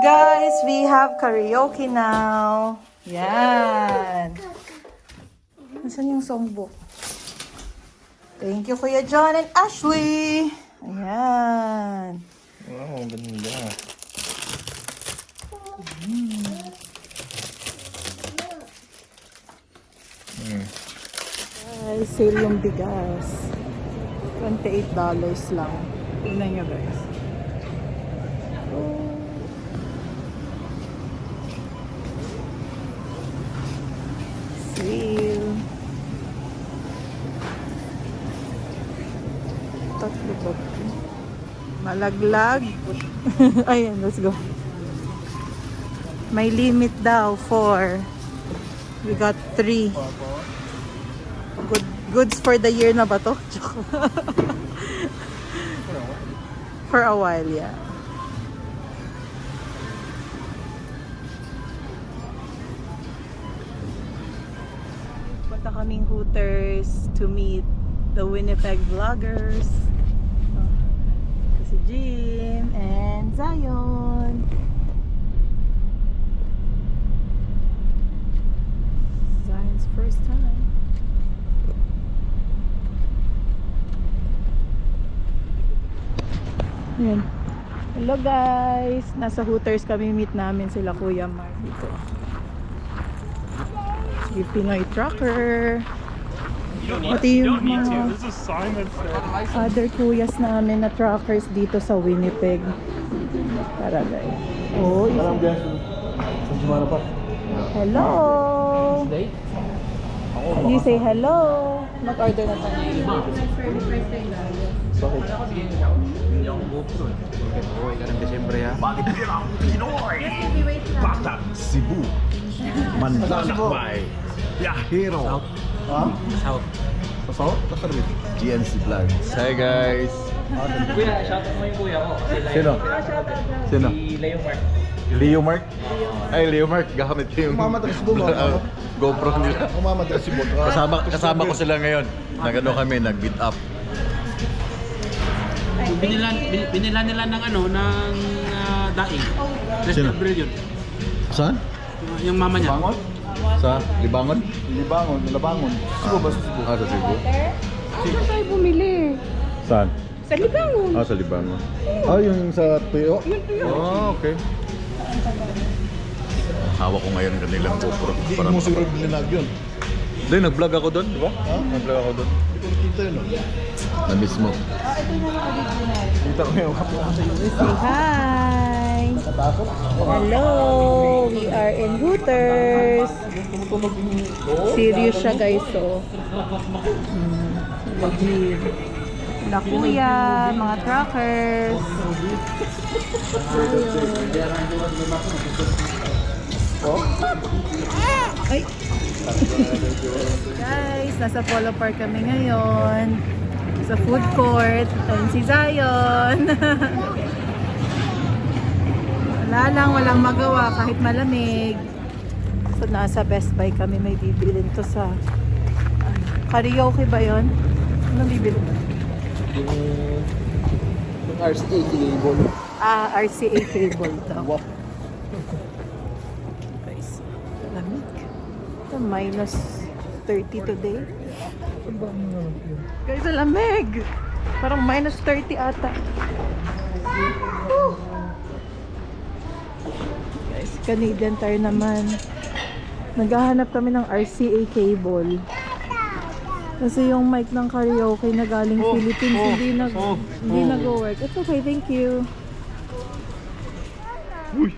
Guys, we have karaoke now. Yan. Nasaan yung songbook? Thank you, Kuya John and Ashley. Ayan. Wow, ganda. Guys, sale yung bigas. $28 lang. Tingnan nyo guys. Sale. Tatlo ba? Malaglag. Ayan, let's go. May limit daw, 4. We got 3. Goods for the year na ba to? For a while, yeah. Punta kaming Hooters to meet the Winnipeg vloggers. Si Jim and Zion. Zion's first time. Yan. Hello guys! Nasa Hooters kami, meet namin sila Kuya Mark dito. Si Pinoy Trucker. Pati yung mga other kuyas namin na truckers dito sa Winnipeg. Tara guys. Oh, hello! You say hello! Mag-order na tayo. Uwi ka ng Desyembre ha? Bakit pirang Pinoy? Batang Cebu. Manlalakbay. Yahero. Ha? South. Sa South? Kasarabit? GNC Vlogs. Hi guys! Kuya, shoutout mo yung kuya ko. Sino? Sino? Si Leo Mark. Leo Mark? Ay, Leo Mark. Gamit ko yung Umamatras mo ba? GoPro nila. Umamadras si Bot. Kasama ko sila ngayon. Nag-ano kami, nag-beat up. Binila nila ng ano, ng daing. Sino? Brilliant. Saan? Yung mama niya. Bangon? Sa Libangon? Libangon, Labangon. Cebu ba sa Cebu? Ah, sa Cebu. Saan tayo bumili? Saan? Sa Libangon. Ah, sa Libangon. Ah, yung sa Tuyo? Oh, okay. Hawak ko ngayon ng kanilang GoPro. Hindi Parang- mo siguro binag yun. Hindi, nag-vlog ako doon, di ba? Ha? Nag-vlog ako doon. Hindi ko nakita yun. Na-miss mo. Kita ko yung kapo ko sa iyo. Say hi! Nakatakot. Hello! We are in Hooters. Tumutunog yung... Serious siya guys, so. Legit. Sila kuya, mga truckers. Ay! Guys, nasa Polo Park kami ngayon. Sa food court. Ayun si Zion. Wala lang, walang magawa kahit malamig. So nasa Best Buy kami, may bibilin to sa karaoke ba yun? Ano bibilin? Yung RCA cable. Ah, RCA cable to. Wow. Guys, lamig. Ito, minus 30 today. Guys, ang lamig! Parang minus 30 ata. Woo! Guys, Canadian Tire naman. Naghahanap kami ng RCA cable. Kasi yung mic ng karaoke na galing Philippines hindi nag-work. It's okay, thank you. Uy!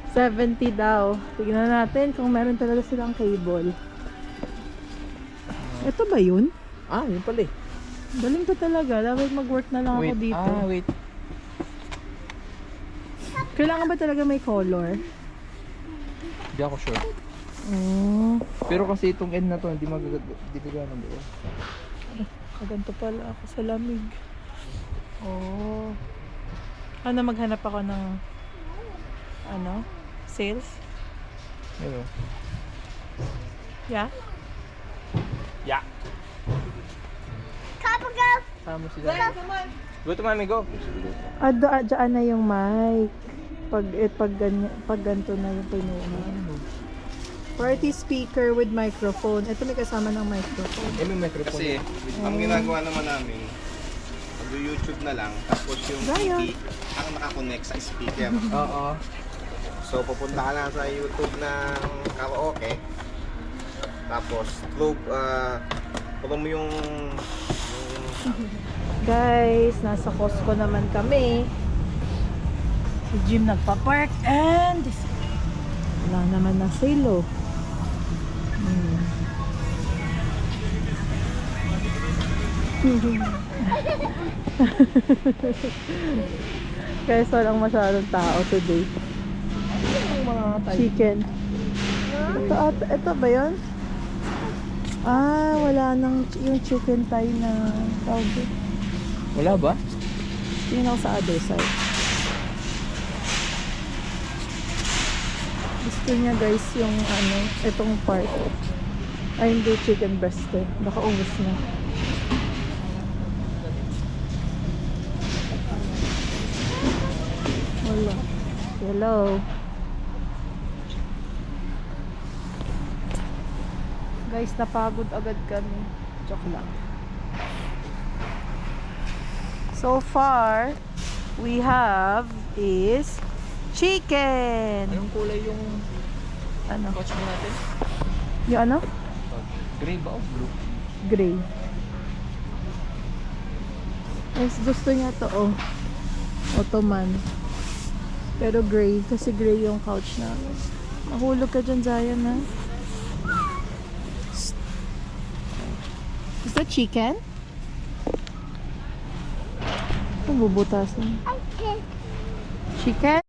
$70 daw. Tignan natin kung meron talaga silang cable. Ito ba yun? Ah, yun pala eh. Galing to talaga. Dapat mag-work na lang ako dito. Wait. Kailangan ba talaga may color? Hindi ako sure. Oh, Pero kasi itong end na to, hindi magagana ng buo. kaganto pala ako sa lamig. Oh. Ano, maghanap ako ng ano? Sales? Ayun. Yeah? Yeah. Copper girl. Sama sila. Come on. Gusto mami, go. Dyan na yung mic. Pag ganito na yung pinuha. Party speaker with microphone. Ito may kasama ng microphone. Eh, may microphone. Kasi, ang ginagawa naman namin, mag-YouTube na lang, tapos yung Gaya. TV, ang nakakonect sa speaker. Oo. So, pupunta ka lang sa YouTube ng karaoke, tapos, mo yung Guys, nasa Costco naman kami. Si Jim nagpa-park and wala naman na sale, oh. Guys, walang masyadong tao today. Chicken. Ito ba yun? Wala nang yung chicken thigh na tawag doon. Wala ba? Tingnan ako sa other side. Gusto niya guys yung itong part. Ay hindi, chicken breast eh. Baka ubos na. Wala. Hello. Guys, napagod agad kami. Joke lang. So far, we have is chicken. Anong kulay yung Ano? coach mo natin? Yung ano? Gray ba o blue? Gray. Guys, gusto niya to, oh. Ottoman. Pero gray, kasi gray yung couch na. Mahulog ka dyan, Zion, ha? Is that chicken? Ito bubutasin. Chicken?